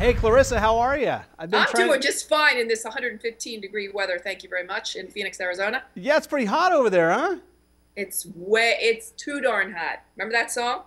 Hey, Clarissa, how are you? I've been I'm trying. doing just fine in this 115-degree weather. Thank you very much in Phoenix, Arizona. Yeah, it's pretty hot over there, huh? It's too darn hot. Remember that song?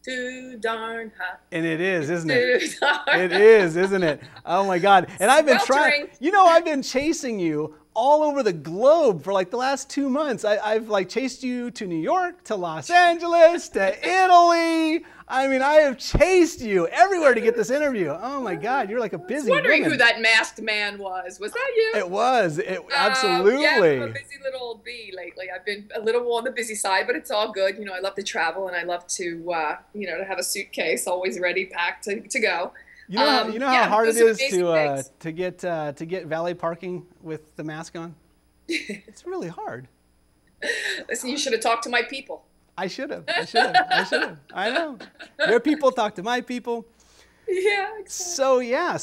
Too darn hot. And it is, It's isn't it? too darn It hot. is, isn't it? Oh my God. And I've been trying, Sweltering. I've been chasing you all over the globe for like the last 2 months. I've like chased you to New York, to Los Angeles, to Italy. I mean, I have chased you everywhere to get this interview. Oh my God, you're like a I was busy wondering who woman. that masked man was. Was that you? It was, it Yeah, I'm a absolutely. busy little bee lately. I've been a little on the busy side, but it's all good. I love to travel and I love to have a suitcase always ready, packed to go. You know how Yeah, hard it those are is amazing to things. get valet parking with the mask on. It's really hard. Listen, you should have talked to my people. I should have. I should have. I should have. I know. Your people talk to my people. Yeah, exactly. So yeah.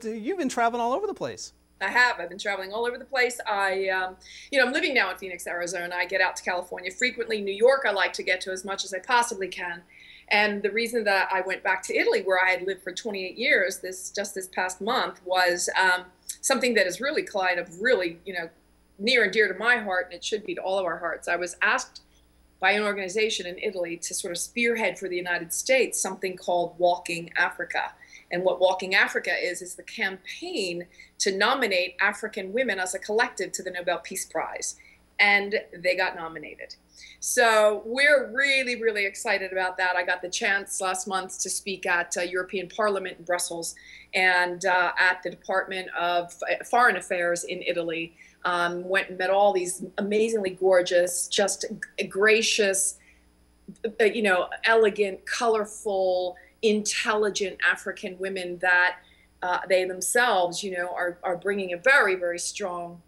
You've been traveling all over the place. I have. I've been traveling all over the place. I'm living now in Phoenix, Arizona. I get out to California frequently. New York, I like to get to as much as I possibly can. And the reason that I went back to Italy, where I had lived for 28 years, this past month, was something that is really kind of really, near and dear to my heart, and it should be to all of our hearts. I was asked by an organization in Italy to sort of spearhead for the United States something called Walking Africa. And what Walking Africa is the campaign to nominate African women as a collective to the Nobel Peace Prize. And they got nominated. So we're really, really excited about that. I got the chance last month to speak at European Parliament in Brussels and at the Department of Foreign Affairs in Italy. Went and met all these amazingly gorgeous, just gracious, elegant, colorful, intelligent African women that they themselves, are bringing a very, very strong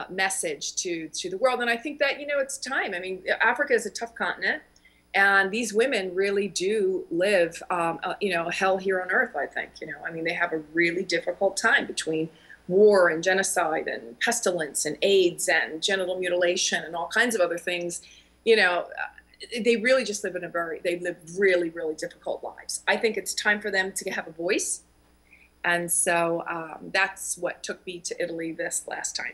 message to the world. And I think that, it's time. I mean, Africa is a tough continent. And these women really do live, hell here on earth, I think. I mean, they have a really difficult time between war and genocide and pestilence and AIDS and genital mutilation and all kinds of other things. They really just they live really, really difficult lives. I think it's time for them to have a voice. And so that's what took me to Italy this last time.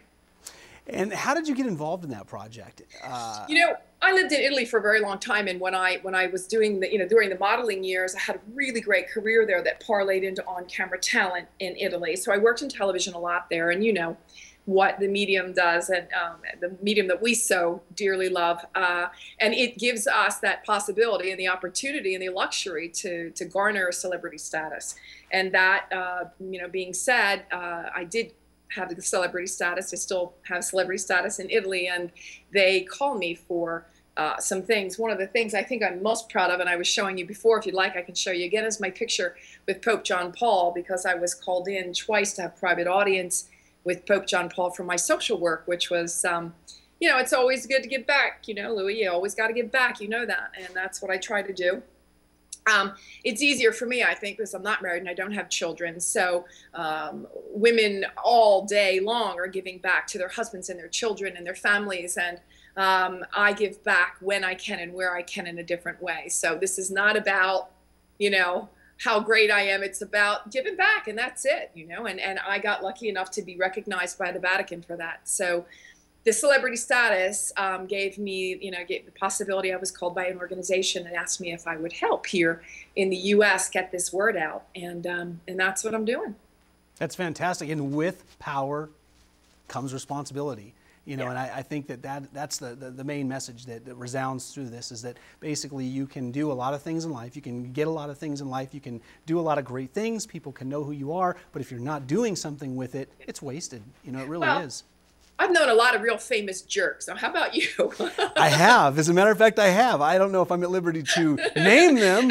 And how did you get involved in that project? I lived in Italy for a very long time, and when I was doing during the modeling years, I had a really great career there that parlayed into on-camera talent in Italy. So I worked in television a lot there, and what the medium does, and the medium that we so dearly love, and it gives us that possibility and the opportunity and the luxury to garner celebrity status. And that being said, I did have the celebrity status. I still have celebrity status in Italy, and they call me for some things. One of the things I think I'm most proud of, and I was showing you before, if you'd like, I can show you again, is my picture with Pope John Paul, because I was called in twice to have private audience with Pope John Paul for my social work, which was, it's always good to give back. Louis, you always got to give back. You know that, and that's what I try to do. It's easier for me, I think, because I'm not married and I don't have children. So women all day long are giving back to their husbands and their children and their families. And I give back when I can and where I can in a different way. So this is not about, how great I am. It's about giving back, and that's it, and I got lucky enough to be recognized by the Vatican for that. So the celebrity status gave me, gave the possibility. I was called by an organization and asked me if I would help here in the U.S. get this word out, and that's what I'm doing. That's fantastic. And with power comes responsibility. And I think that's the main message that resounds through this, is that basically you can do a lot of things in life. You can get a lot of things in life. You can do a lot of great things. People can know who you are. But if you're not doing something with it, it's wasted. It really is. I've known a lot of real famous jerks. Now, how about you? I have. As a matter of fact, I have. I don't know if I'm at liberty to name them,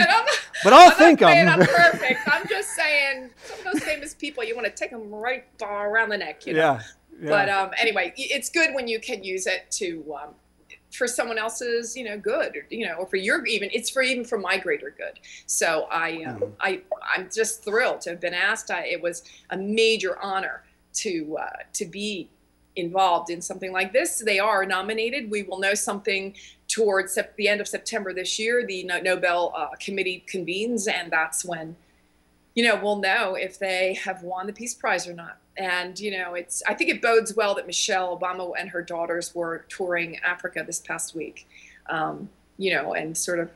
but I'm think not saying them. I'm perfect. I'm just saying some of those famous people, you want to take them right around the neck, Yeah. But anyway, it's good when you can use it to for someone else's, good, or for your even for my greater good. So I'm just thrilled to have been asked. It was a major honor to be involved in something like this. They are nominated. We will know something towards the end of September this year. The Nobel Committee convenes, and that's when we'll know if they have won the Peace Prize or not. And, I think it bodes well that Michelle Obama and her daughters were touring Africa this past week, and sort of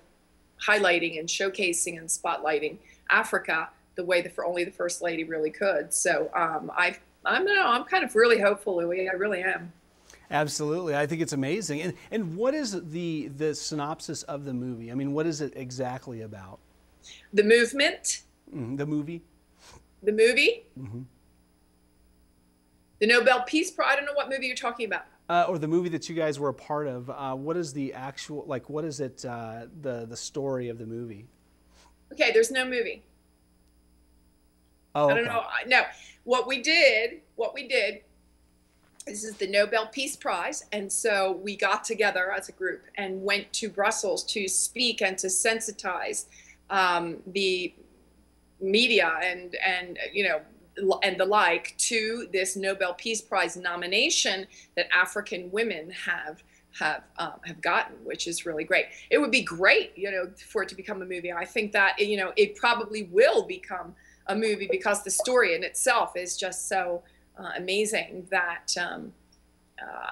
highlighting and showcasing and spotlighting Africa the way that only the First Lady really could. So I'm kind of really hopeful, Louis. I really am. Absolutely. I think it's amazing. And what is the synopsis of the movie? I mean, what is it exactly about? The movement. Mm-hmm. The movie? The movie? Mm-hmm. The Nobel Peace Prize. I don't know what movie you're talking about. Or the movie that you guys were a part of. What is the actual, what is it, the story of the movie? Okay, there's no movie. Oh, I don't know. No, what we did, this is the Nobel Peace Prize. And so we got together as a group and went to Brussels to speak and to sensitize the media and the like to this Nobel Peace Prize nomination that African women have gotten, which is really great. It would be great, for it to become a movie. I think that, it probably will become a movie because the story in itself is just so amazing that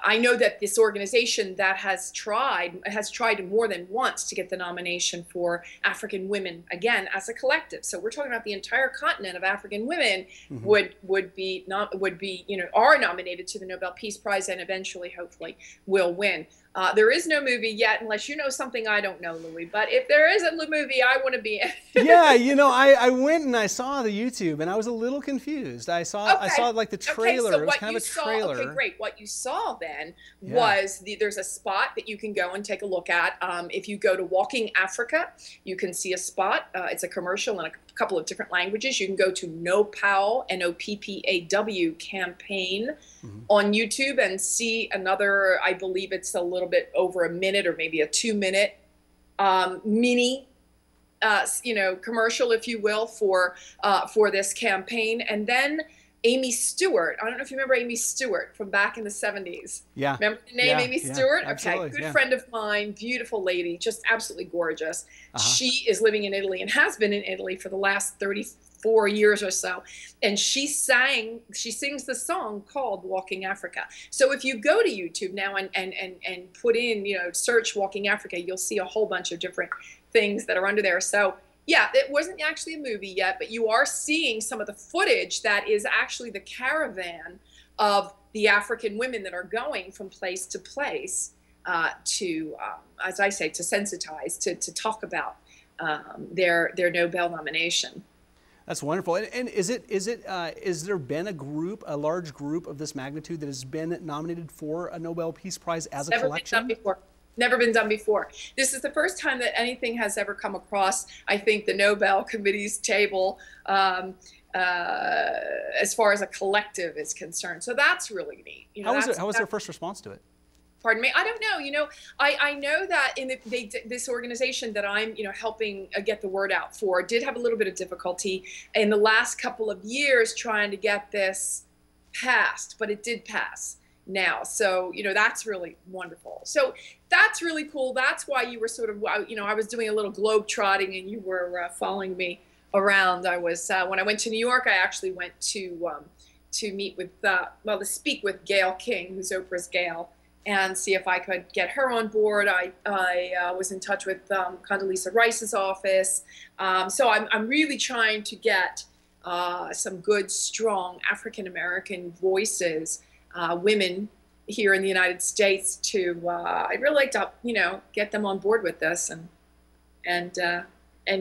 I know that this organization that has tried more than once to get the nomination for African women again as a collective. So we're talking about the entire continent of African women are nominated to the Nobel Peace Prize and eventually, hopefully, will win. There is no movie yet, unless you know something I don't know, Louis. But if there is a movie, I want to be in. Yeah, I went and I saw the YouTube, and I was a little confused. I saw like the trailer. Okay, so it was kind of a trailer. Okay, great. What you saw then was there's a spot that you can go and take a look at. If you go to Walking Africa, you can see a spot. It's a commercial in a couple of different languages. You can go to NOPPAW, NOPPAW campaign on YouTube and see another, I believe it's a little bit over a minute or maybe a 2-minute mini commercial, if you will, for this campaign. And then Amy Stewart. I don't know if you remember Amy Stewart from back in the 70s. Yeah. Remember the name Amy Stewart? Absolutely. Okay. Good friend of mine, beautiful lady, just absolutely gorgeous. She is living in Italy and has been in Italy for the last 34 years or so. And she sings the song called Walking Africa. So if you go to YouTube now and put in, search Walking Africa, you'll see a whole bunch of different things that are under there. So yeah, it wasn't actually a movie yet, but you are seeing some of the footage that is actually the caravan of the African women that are going from place to place to, as I say, to sensitize, to talk about their Nobel nomination. That's wonderful. And is there been a large group of this magnitude that has been nominated for a Nobel Peace Prize as a collection? Never been done before. Never been done before. This is the first time that anything has ever come across, I think, the Nobel Committee's table as far as a collective is concerned. So that's really neat. How was their first response to it? Pardon me? I don't know. I know that this organization that I'm, helping get the word out for did have a little bit of difficulty in the last couple of years trying to get this passed, but it did pass now. So, that's really wonderful. So that's really cool. That's why you were sort of, I was doing a little globe trotting and you were following me around. I was, when I went to New York, I actually went to meet with, to speak with Gayle King, who's Oprah's Gayle, and see if I could get her on board. I was in touch with Condoleezza Rice's office. So I'm really trying to get some good, strong African-American voices, women here in the United States to, I'd really like to, get them on board with this and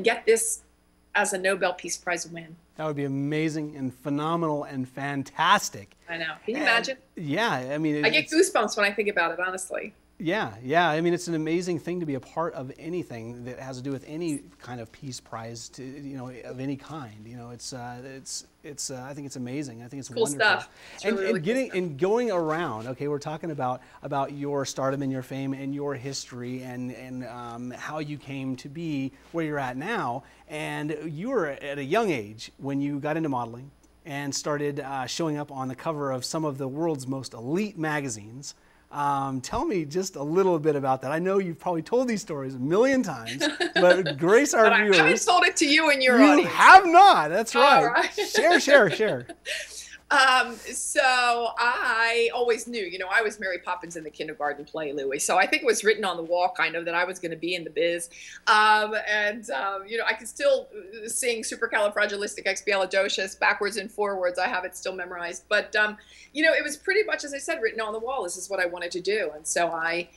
get this as a Nobel Peace Prize win. That would be amazing and phenomenal and fantastic. I know. Can you imagine? Yeah, I mean, I get goosebumps when I think about it, honestly. Yeah. I mean, it's an amazing thing to be a part of anything that has to do with any kind of peace prize, of any kind. I think it's amazing. I think it's cool wonderful stuff. It's really cool stuff. And going around. Okay, we're talking about your stardom and your fame and your history and how you came to be where you're at now. And you were at a young age when you got into modeling and started showing up on the cover of some of the world's most elite magazines. Tell me just a little bit about that. I know you've probably told these stories a million times, but grace our viewers. I haven't told it to you and your you audience. You have not. That's right. All right. Share. So I always knew, I was Mary Poppins in the kindergarten play, Louie. So I think it was written on the wall, kind of, that I was going to be in the biz. I can still sing supercalifragilisticexpialidocious backwards and forwards. I have it still memorized. But, it was pretty much, as I said, written on the wall. This is what I wanted to do. And so I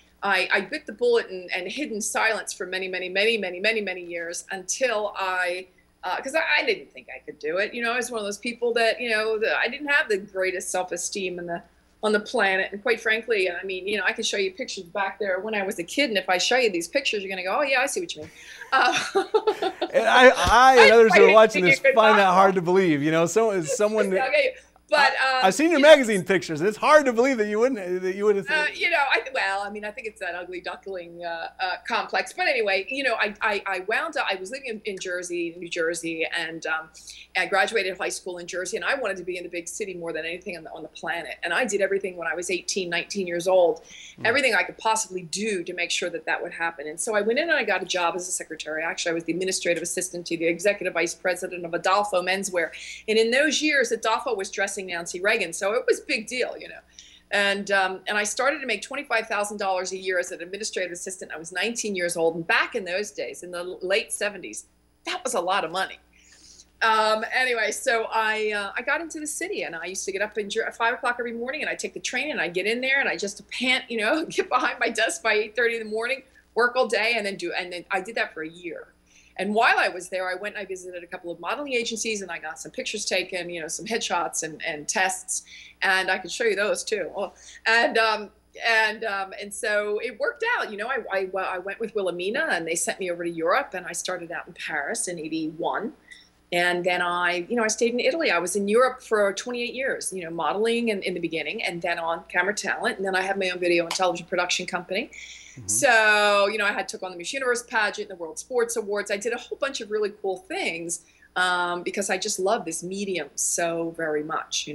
bit the bullet and hid in silence for many years until because I didn't think I could do it. I was one of those people that, I didn't have the greatest self-esteem on the planet. And quite frankly, I can show you pictures back there when I was a kid. And if I show you these pictures, you're going to go, oh, yeah, I see what you mean. And I and others who are watching this find that hard to believe. Someone... Okay. But I've seen your magazine pictures, and it's hard to believe that you wouldn't. I think it's that ugly duckling complex. But anyway, I wound up. I was living in New Jersey, and I graduated high school in Jersey, and I wanted to be in the big city more than anything on the planet. And I did everything when I was 18, 19 years old, everything I could possibly do to make sure that would happen. And so I went in and I got a job as a secretary. Actually, I was the administrative assistant to the executive vice president of Adolfo Menswear, and in those years, Adolfo was dressing Nancy Reagan, so it was a big deal, And I started to make $25,000 a year as an administrative assistant. I was 19 years old, and back in those days, in the late 70s, that was a lot of money. Anyway, so I got into the city, and I used to get up at 5 o'clock every morning, and I take the train, and I get in there, and I just pant, get behind my desk by 8:30 in the morning, work all day, and then I did that for a year. And while I was there, I went and I visited a couple of modeling agencies, and I got some pictures taken, some headshots and tests, and I could show you those too. And so it worked out. I went with Wilhelmina, and they sent me over to Europe, and I started out in Paris in '81. And then I stayed in Italy. I was in Europe for 28 years, modeling in the beginning, and then on camera talent. And then I had my own video and television production company. Mm-hmm. So, I took on the Miss Universe pageant, the World Sports Awards. I did a whole bunch of really cool things because I just love this medium so very much,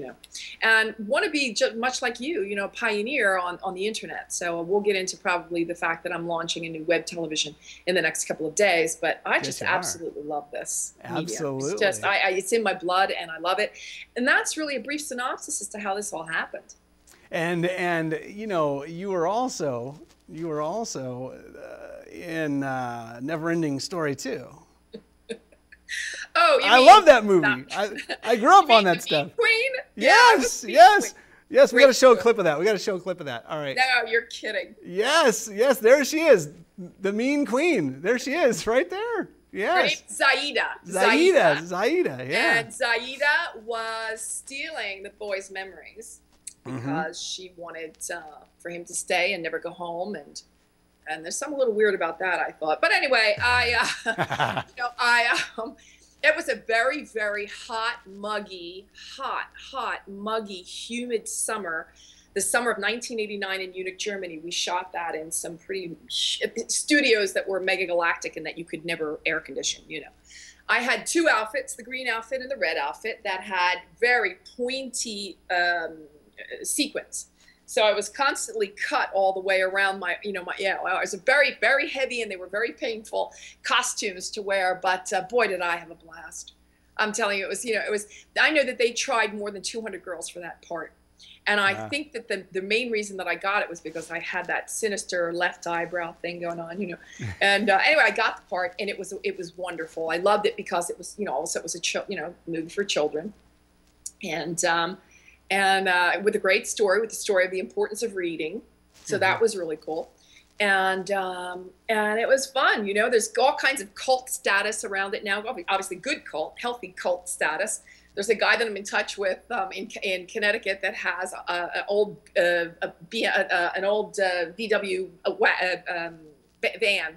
and want to be just much like you, a pioneer on the internet. So we'll get into probably the fact that I'm launching a new web television in the next couple of days, but I just absolutely love this Absolutely. medium. It's just, it's in my blood, and I love it. And that's really a brief synopsis as to how this all happened. And you were also in Never-Ending Story too. Oh, I love that movie. I grew up on that stuff. Queen? Yes. We got to show a clip of that. All right. No, you're kidding. Yes. There she is, the mean queen. There she is, right there. Yes. Right? Zaida. Yeah. And Zaida was stealing the boy's memories because she wanted for him to stay and never go home, and there's something a little weird about that, I thought. But anyway, it was a very, very hot, muggy, humid summer. The summer of 1989 in Munich, Germany. We shot that in some pretty studios that were mega galactic and that you could never air condition, I had two outfits, the green outfit and the red outfit, that had very pointy sequins. So I was constantly cut all the way around my, it was a very, very heavy, and they were very painful costumes to wear. But boy, did I have a blast. I'm telling you, it was, I know that they tried more than 200 girls for that part. And I think that the main reason that I got it was because I had that sinister left eyebrow thing going on, And anyway, I got the part, and it was wonderful. I loved it because it was, also it was a movie for children, and with a great story, with the story of the importance of reading. So that was really cool. And it was fun. There's all kinds of cult status around it now. Obviously good cult, healthy cult status. There's a guy that I'm in touch with in Connecticut that has an old VW van.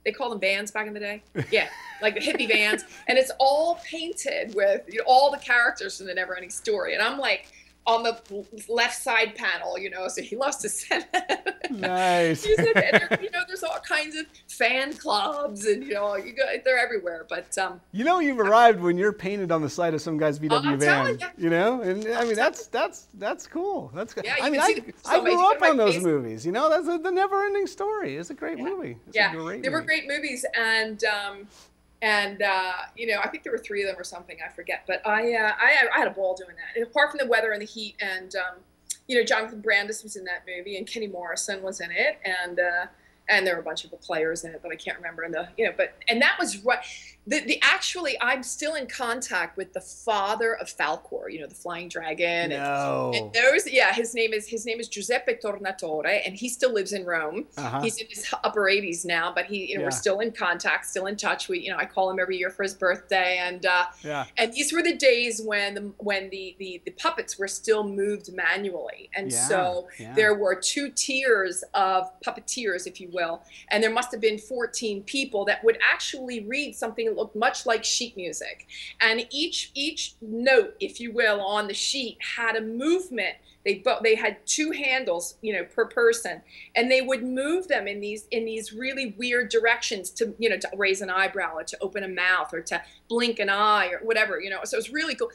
They call them vans back in the day. Yeah, like the hippie vans. And it's all painted with all the characters from the Never-Ending Story. And I'm like, on the left side panel, you know, so he loves to send that. Nice. You know, there's all kinds of fan clubs, and you know, they're everywhere. But you've arrived when you're painted on the side of some guy's VW van. You know, and I mean that's cool. That's good. Yeah, I mean, I grew up on those movies. You know, that's the Never-Ending Story. It's a great movie. It's a great they were great movies, and you know, I think there were 3 of them or something. I forget, but I had a ball doing that. And apart from the weather and the heat, and you know, Jonathan Brandis was in that movie, and Kenny Morrison was in it, and there were a bunch of players in it, but I can't remember. And that was right. Actually, I'm still in contact with the father of Falcor, you know, the flying dragon. No. And his name is Giuseppe Tornatore, and he still lives in Rome. He's in his upper 80s now, but we're still in contact, still in touch. I call him every year for his birthday, and these were the days when the puppets were still moved manually, and so there were 2 tiers of puppeteers, if you will, and there must have been 14 people that would actually read something that looked much like sheet music, and each note, if you will, on the sheet had a movement. They had 2 handles, you know, per person, and they would move them in these really weird directions to, you know, to raise an eyebrow or to open a mouth or to blink an eye or whatever, you know. So it was really cool.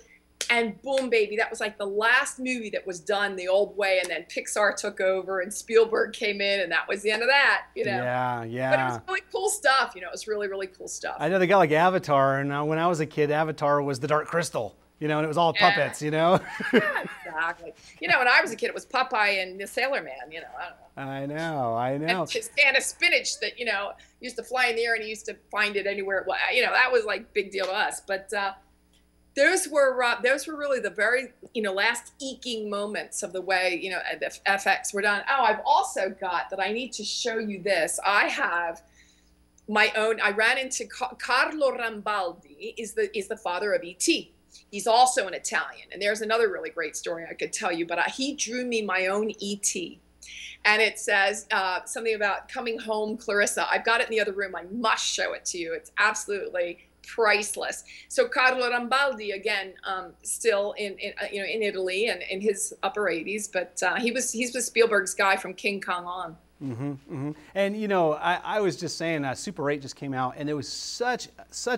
And boom, baby, that was like the last movie that was done the old way, and then Pixar took over and Spielberg came in, and that was the end of that, you know. Yeah. But it was really cool stuff, you know. It was really, really cool stuff. I know they got like Avatar, and when I was a kid, Avatar was the Dark Crystal, you know, and it was all puppets, you know. Exactly. You know, when I was a kid, it was Popeye and the Sailor Man, you know. I know. And his can of spinach that, you know, used to fly in the air, and he used to find it anywhere it was. You know, that was like big deal to us. But those were really the very, you know, last eking moments of the way, you know, the FX were done. Oh, I've also got that I need to show you this. I have my own. I ran into Carlo Rambaldi is the father of E.T. He's also an Italian, and there's another really great story I could tell you. But he drew me my own E.T. And it says something about coming home, Clarissa. I've got it in the other room. I must show it to you. It's absolutely priceless. So Carlo Rambaldi, again, still in Italy and in his upper 80s, but he's with Spielberg's guy from King Kong on. And you know, I was just saying, Super 8 just came out, and there was such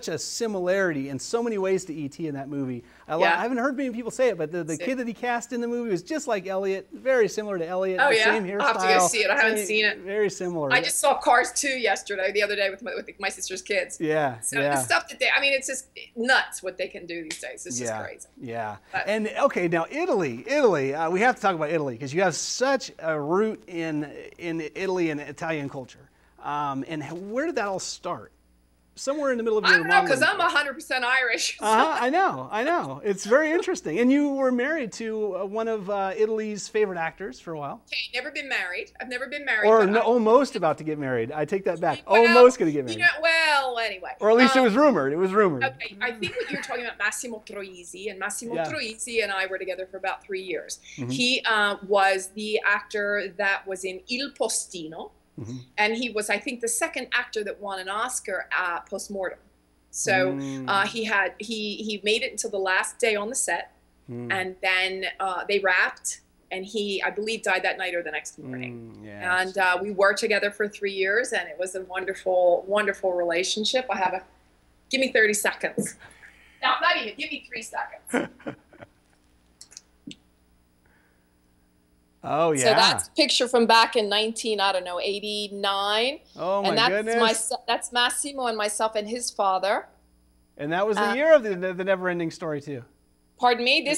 a similarity in so many ways to E.T. in that movie. I haven't heard many people say it, but the kid that he cast in the movie was just like Elliot, very similar to Elliot. Oh, same hairstyle. I'll have to go see it. I haven't seen it. Very similar. I just saw Cars 2 the other day with my sister's kids. So the stuff that I mean, it's just nuts what they can do these days. It's just crazy. And okay, now Italy, we have to talk about Italy because you have such a root in Italy and Italian culture. And where did that all start? Somewhere in the middle of your I don't know, because I'm 100% Irish. I know. It's very interesting. And you were married to one of Italy's favorite actors for a while. Okay, never been married. I've never been married. Or almost about to get married. I take that back. Almost going to get married. You know, well, anyway. Or at least it was rumored. Okay, I think what you're talking about, Massimo Troisi, and Massimo Troisi and I were together for about 3 years. He was the actor that was in Il Postino. And he was, I think, the second actor that won an Oscar post-mortem. So he made it until the last day on the set, and then they wrapped, and he, I believe, died that night or the next morning. And we were together for 3 years, and it was a wonderful, wonderful relationship. Give me 30 seconds. No, not even, give me 3 seconds. Oh, yeah. So that's a picture from back in 89. Oh, my goodness. That's Massimo and myself and his father. And that was the year of the Never-Ending Story, too. Pardon me?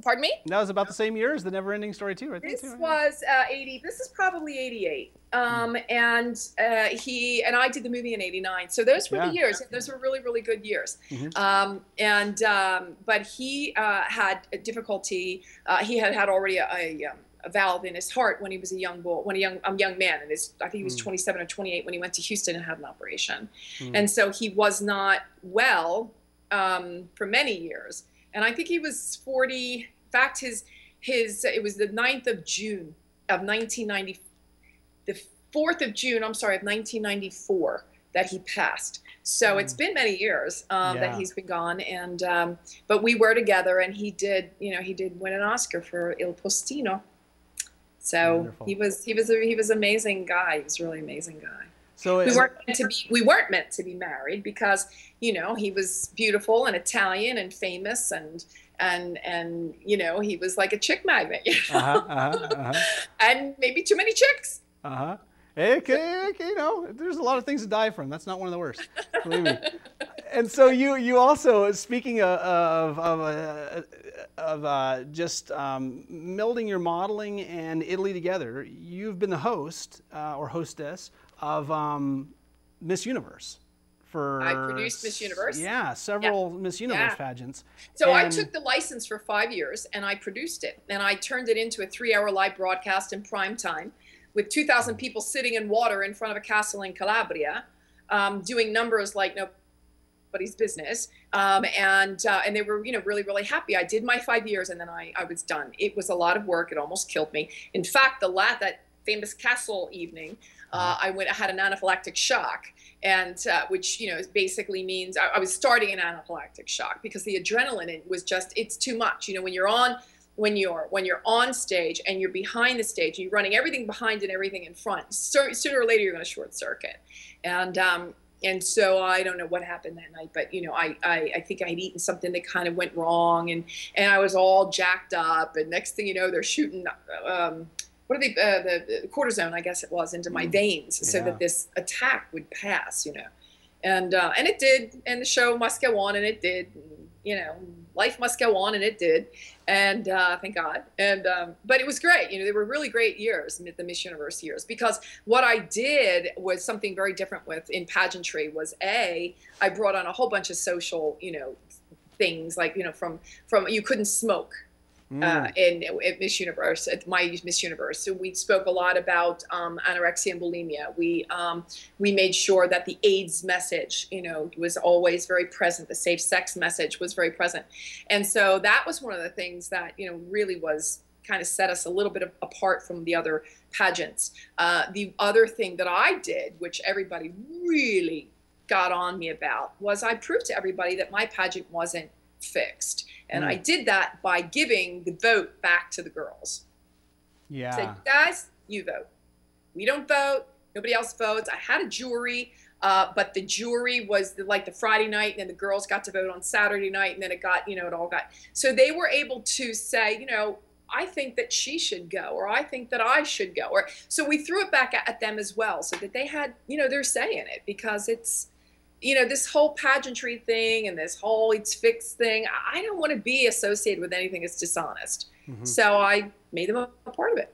Pardon me? That was about the same year as the Never-Ending Story, too, right? This was 80. This is probably 88. And he and I did the movie in 89. So those were the years. Those were really, really good years. But he had a difficulty. He had already a valve in his heart when he was a young man, and I think he was 27 or 28 when he went to Houston and had an operation, and so he was not well for many years. And I think he was 40. In fact, it was the 9th of June of 1990, the 4th of June, I'm sorry, of 1994, that he passed. So it's been many years that he's been gone, and but we were together, and he did win an Oscar for Il Postino. So Wonderful. he was an amazing guy. He was a really amazing guy. So we weren't meant to be married because he was beautiful and Italian and famous and he was like a chick magnet, and maybe too many chicks. Okay, there's a lot of things to die from. That's not one of the worst, believe me. And so you also, speaking of just melding your modeling and Italy together, you've been the host or hostess of Miss Universe. I produced Miss Universe. Yeah, several Miss Universe pageants. So I took the license for 5 years and I produced it, and I turned it into a 3-hour live broadcast in prime time, with 2,000 people sitting in water in front of a castle in Calabria, doing numbers like nobody's business, and they were really, really happy. I did my 5 years and then I was done. It was a lot of work. It almost killed me. In fact, that famous castle evening, I had an anaphylactic shock, and which basically means I was starting an anaphylactic shock because the adrenaline it's too much. When you're on stage and you're behind the stage and you're running everything behind and everything in front, sooner or later you're going to short circuit. And so I don't know what happened that night, but I think I had eaten something that kind of went wrong, and I was all jacked up, and next thing you know, they're shooting what are they the cortisone, I guess it was, into my veins so that this attack would pass, and it did, and the show must go on, and it did, life must go on, and it did, and thank God. And but it was great. They were really great years, the Miss Universe years, because what I did was something very different in pageantry. Was I brought on a whole bunch of social things, like from you couldn't smoke in Miss Universe, at my Miss Universe. So we spoke a lot about anorexia and bulimia. We made sure that the AIDS message, was always very present. The safe sex message was very present. And so that was one of the things that, really was kind of set us a little bit apart from the other pageants. The other thing that I did, which everybody really got on me about, was I proved to everybody that my pageant wasn't fixed. And I did that by giving the vote back to the girls. Yeah. I said, guys, you vote. We don't vote. Nobody else votes. I had a jury, but the jury was like the Friday night, and then the girls got to vote on Saturday night, and then it all got. So they were able to say, I think that she should go, or I think that I should go. So we threw it back at them as well, so that they had, their say in it, because it's, this whole pageantry thing and this whole it's fixed thing, I don't want to be associated with anything that's dishonest. So I made them a part of it.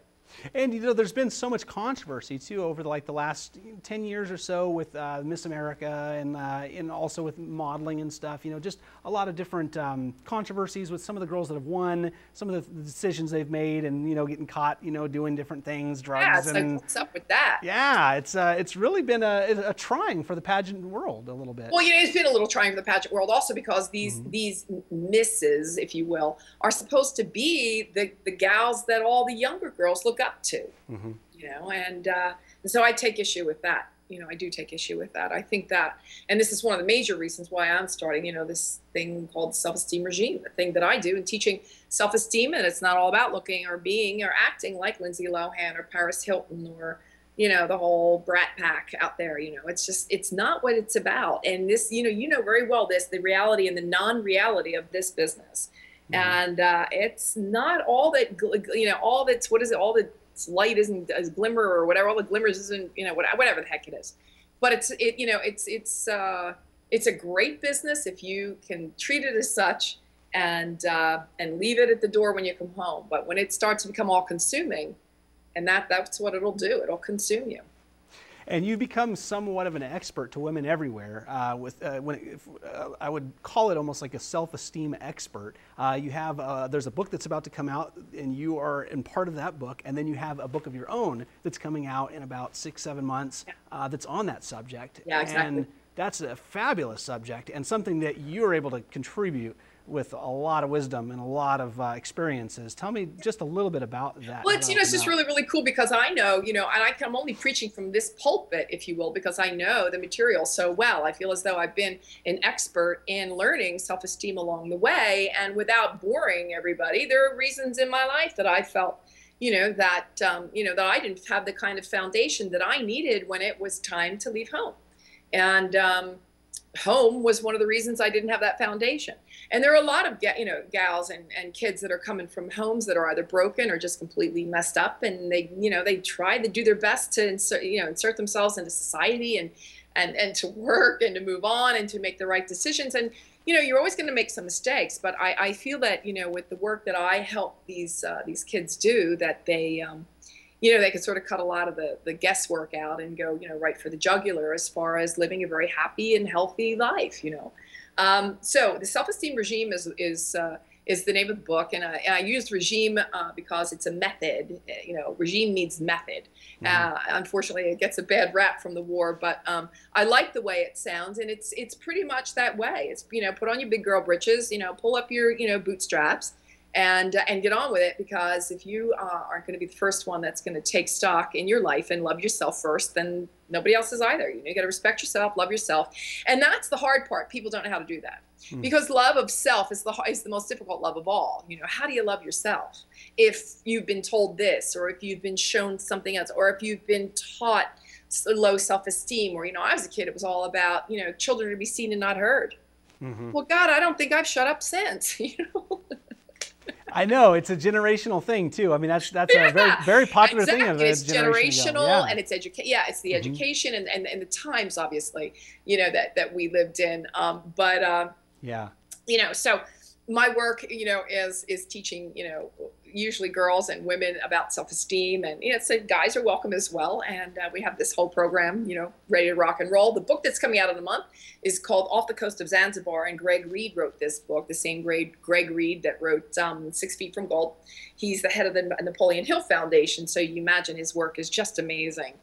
And there's been so much controversy too over the last 10 years or so with Miss America and also with modeling and stuff. Just a lot of different controversies with some of the girls that have won, some of the decisions they've made, and getting caught doing different things, drugs. Yeah, it's like, what's up with that? Yeah, it's really been a trying for the pageant world a little bit. Well, it's been a little trying for the pageant world also because these misses, if you will, are supposed to be the gals that all the younger girls look up to, and so I take issue with that. I do take issue with that. I think that, and this is one of the major reasons why I'm starting, this thing called self-esteem regime, the thing that I do in teaching self-esteem, and it's not all about looking or being or acting like Lindsay Lohan or Paris Hilton or, the whole brat pack out there. It's not what it's about. And this, very well the reality and the non-reality of this business. And it's not all that, all that's, what is it, all the light isn't as glimmer or whatever, all the glimmers isn't, whatever the heck it is. But it's a great business if you can treat it as such and leave it at the door when you come home. But when it starts to become all consuming, and that's what it'll do, it'll consume you. And you become somewhat of an expert to women everywhere. I would call it almost like a self-esteem expert. There's a book that's about to come out, and you are in part of that book. And then you have a book of your own that's coming out in about 6-7 months that's on that subject. Yeah, exactly. And that's a fabulous subject and something that you're able to contribute with a lot of wisdom and a lot of experiences. Tell me just a little bit about that. Well, it's just really, really cool because I know, and I'm only preaching from this pulpit, if you will, because I know the material so well. I feel as though I've been an expert in learning self-esteem along the way, and without boring everybody, there are reasons in my life that I felt, that I didn't have the kind of foundation that I needed when it was time to leave home. And home was one of the reasons I didn't have that foundation. And there are a lot of gals and kids that are coming from homes that are either broken or just completely messed up, and they try to do their best to insert themselves into society and to work and to move on and to make the right decisions. And you're always going to make some mistakes, but I feel that with the work that I help these kids do, that they they can sort of cut a lot of the guesswork out and go, right for the jugular as far as living a very happy and healthy life, So the self-esteem regime is the name of the book, and I used regime because it's a method. Regime means method. Unfortunately, it gets a bad rap from the war, but I like the way it sounds, and it's pretty much that way. It's put on your big girl britches, pull up your bootstraps, and get on with it, because if you aren't going to be the first one that's going to take stock in your life and love yourself first, then nobody else is either. You got to respect yourself, love yourself, and that's the hard part. People don't know how to do that, because love of self is the most difficult love of all. How do you love yourself if you've been told this, or if you've been shown something else, or if you've been taught low self-esteem, or I was a kid, it was all about children to be seen and not heard. Well, God, I don't think I've shut up since. I know, it's a generational thing too. I mean, that's a very, very popular thing. It's generational, and it's it's the education and the times, obviously, that we lived in. So my work, is teaching, usually girls and women about self-esteem, and so guys are welcome as well. And we have this whole program, ready to rock and roll. The book that's coming out in a month is called Off the Coast of Zanzibar, and Greg Reed wrote this book, the same Greg Reed that wrote 6 Feet from Gold. He's the head of the Napoleon Hill Foundation, so you imagine his work is just amazing.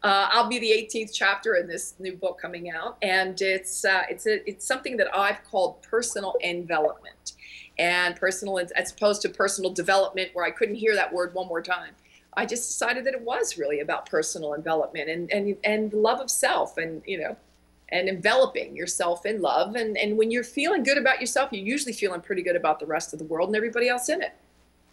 I'll be the 18th chapter in this new book coming out, and it's something that I've called personal envelopment. And personal, as opposed to personal development, where I couldn't hear that word one more time. I just decided that it was really about personal envelopment and love of self, and and enveloping yourself in love. And when you're feeling good about yourself, you're usually feeling pretty good about the rest of the world and everybody else in it.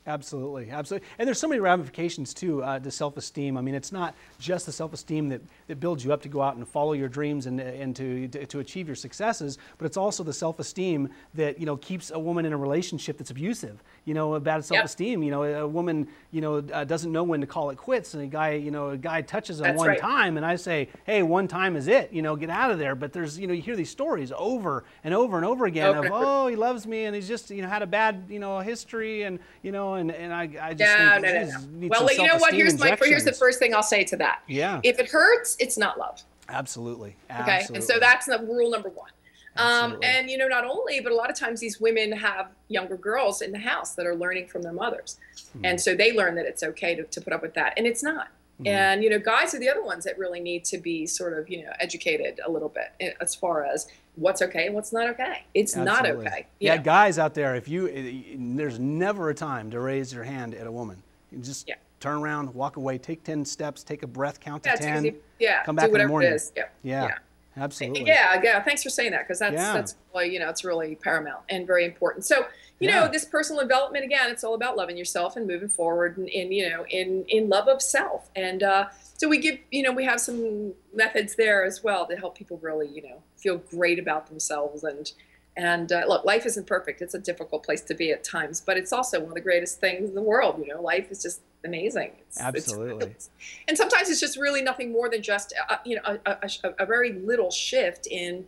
Absolutely, absolutely. And there's so many ramifications too to self-esteem. I mean, it's not just the self-esteem that builds you up to go out and follow your dreams and to achieve your successes, but it's also the self-esteem that keeps a woman in a relationship that's abusive. A bad self-esteem. Yep. A woman doesn't know when to call it quits, and a guy touches her That's one right. time, and I say, hey, one time is it. Get out of there. But there's you hear these stories over and over and over again of, oh, he loves me, and he's just had a bad history, and and I just think no. Well, you know what? Here's the first thing I'll say to that. Yeah. If it hurts, it's not love. Absolutely. Okay. And so that's rule number one. And not only, but a lot of times these women have younger girls in the house that are learning from their mothers, and so they learn that it's okay to put up with that, and it's not. And guys are the other ones that really need to be sort of educated a little bit as far as what's okay and what's not okay. It's Absolutely. not okay. Yeah, guys out there, there's never a time to raise your hand at a woman. You just turn around, walk away, take 10 steps, take a breath, count to 10. Come back in the morning. It is. Yeah. Absolutely. Yeah. Thanks for saying that, because that's it's really paramount and very important. So this personal development, again, it's all about loving yourself and moving forward in love of self. And so we give we have some methods there as well to help people really feel great about themselves. And look, life isn't perfect. It's a difficult place to be at times, but it's also one of the greatest things in the world. Life is just amazing. Absolutely. And sometimes it's just really nothing more than just a very little shift in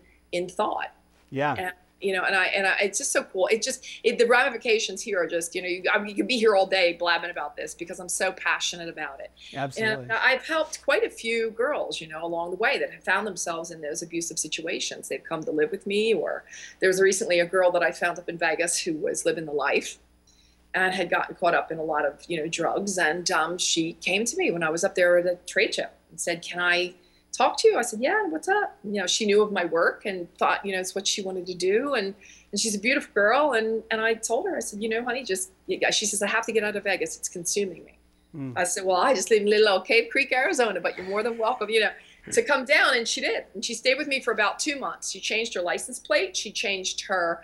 thought. Yeah. And, it's just so cool. The ramifications here are just you could be here all day blabbing about this because I'm so passionate about it. Absolutely. And I've helped quite a few girls along the way that have found themselves in those abusive situations. They've come to live with me, or there was recently a girl that I found up in Vegas who was living the life and had gotten caught up in a lot of drugs, and she came to me when I was up there at a trade show and said, can I talk to you? I said, yeah, what's up? You know, she knew of my work and thought, you know, it's what she wanted to do. And she's a beautiful girl. And I told her, I said, you know, honey, she says, I have to get out of Vegas. It's consuming me. I said, well, I just live in little old Cave Creek, Arizona, but you're more than welcome, you know, to come down. And she did. And she stayed with me for about 2 months. She changed her license plate. She changed her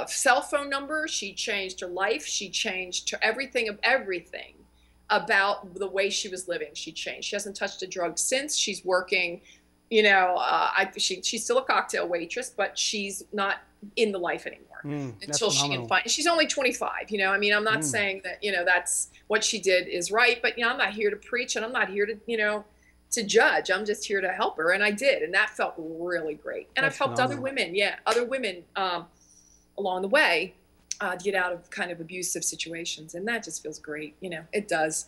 cell phone number. She changed her life. She changed everything about the way she was living. She changed. She hasn't touched a drug since. She's working, you know, she's still a cocktail waitress, but she's not in the life anymore until she can find. She's only 25. You know, I mean, I'm not saying that, you know, that's what she did is right, but, you know, I'm not here to preach and I'm not here to, you know, to judge. I'm just here to help her. And I did. And that felt really great. And I've helped other women. Yeah. Other women along the way to get out of kind of abusive situations. And that just feels great. You know, it does.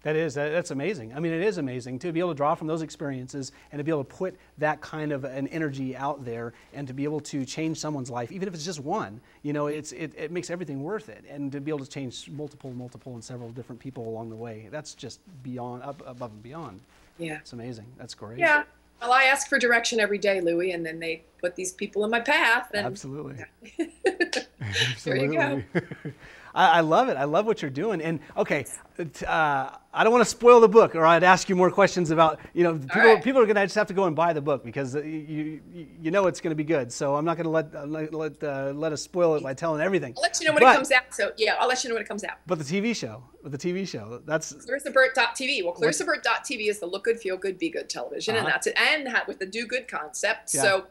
That's amazing. I mean, it is amazing to be able to draw from those experiences and to be able to put that kind of an energy out there and to be able to change someone's life, even if it's just one. You know, it makes everything worth it. And to be able to change multiple, and several different people along the way, that's just beyond, above and beyond. Yeah, it's amazing. That's great. Yeah. Well, I ask for direction every day, Louie, and then they put these people in my path. And absolutely. There you go. I love it. I love what you're doing. And okay, I don't want to spoil the book, or I'd ask you more questions about, you know, people are going to just have to go and buy the book because you know it's going to be good. So I'm not going to let us spoil it by telling everything. I'll let you know when it comes out. So yeah, I'll let you know when it comes out. But the TV show, that's ClarissaBurt.tv. Well, ClarissaBurt.tv is the look good, feel good, be good television, and that's it. And with the do good concept. Yeah. So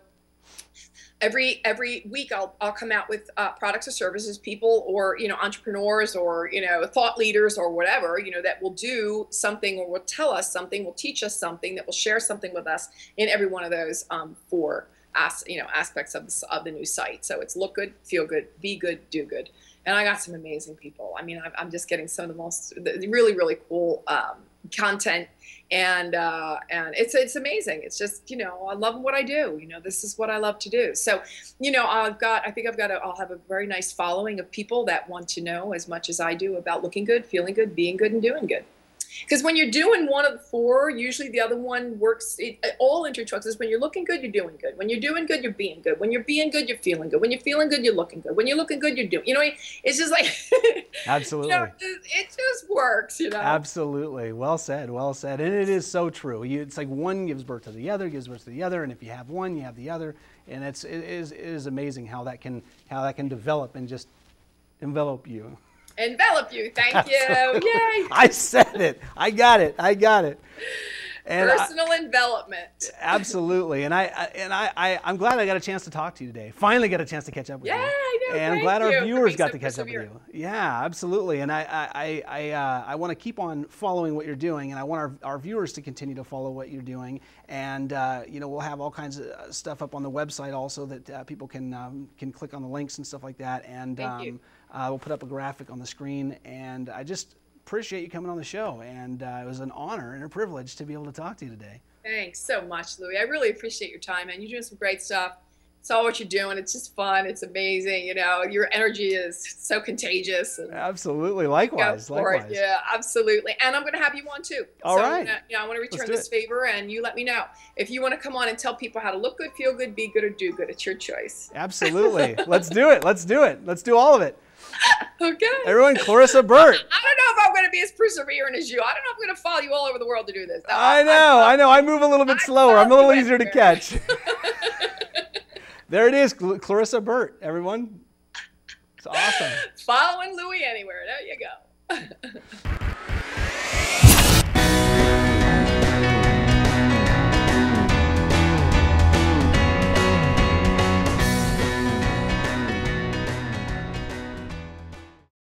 every week I'll come out with products or services, people or, you know, entrepreneurs or, you know, thought leaders or whatever, you know, that will do something or will tell us something, will teach us something, that will share something with us in every one of those four aspects of the new site. So it's look good, feel good, be good, do good. And I got some amazing people. I mean, I'm just getting some of the most really, really cool content, and it's amazing. It's just, you know, I love what I do. You know, this is what I love to do. So, you know, I'll have a very nice following of people that want to know as much as I do about looking good, feeling good, being good, and doing good. Because when you're doing one of the four, usually the other one works. It all intertwines. When you're looking good, you're doing good. When you're doing good, you're being good. When you're being good, you're feeling good. When you're feeling good, you're looking good. When you're looking good, you're doing. You know, it's just like absolutely. You know, it just works. You know. Absolutely. Well said. Well said. And it is so true. It's like one gives birth to the other, gives birth to the other, and if you have one, you have the other. And it is amazing how that can develop and just envelop you. Envelop you. Thank you. Yay. I said it. I got it. And personal envelopment. Absolutely. And I'm glad I got a chance to talk to you today. Finally got a chance to catch up with you. Yeah, I know. And I'm glad our viewers got to catch up with you. Yeah, absolutely. And I want to keep on following what you're doing, and I want our viewers to continue to follow what you're doing. And you know, we'll have all kinds of stuff up on the website also that people can click on the links and stuff like that. And we'll put up a graphic on the screen. And I just appreciate you coming on the show, and it was an honor and a privilege to be able to talk to you today. Thanks so much, Louie. I really appreciate your time, man. You're doing some great stuff. It's all what you're doing. It's just fun. It's amazing. You know, your energy is so contagious. And absolutely. Likewise. Likewise. Yeah, absolutely. And I'm going to have you on too. All right. I want to return this favor, and you let me know if you want to come on and tell people how to look good, feel good, be good, or do good. It's your choice. Absolutely. Let's do it. Let's do it. Let's do all of it. Okay. Everyone, Clarissa Burt. I don't know if I'm going to be as persevering as you. I don't know if I'm going to follow you all over the world to do this. No, I know. I move a little bit slower. I'm a little easier to catch. There it is, Clarissa Burt, everyone. It's awesome. Following Louie anywhere. There you go.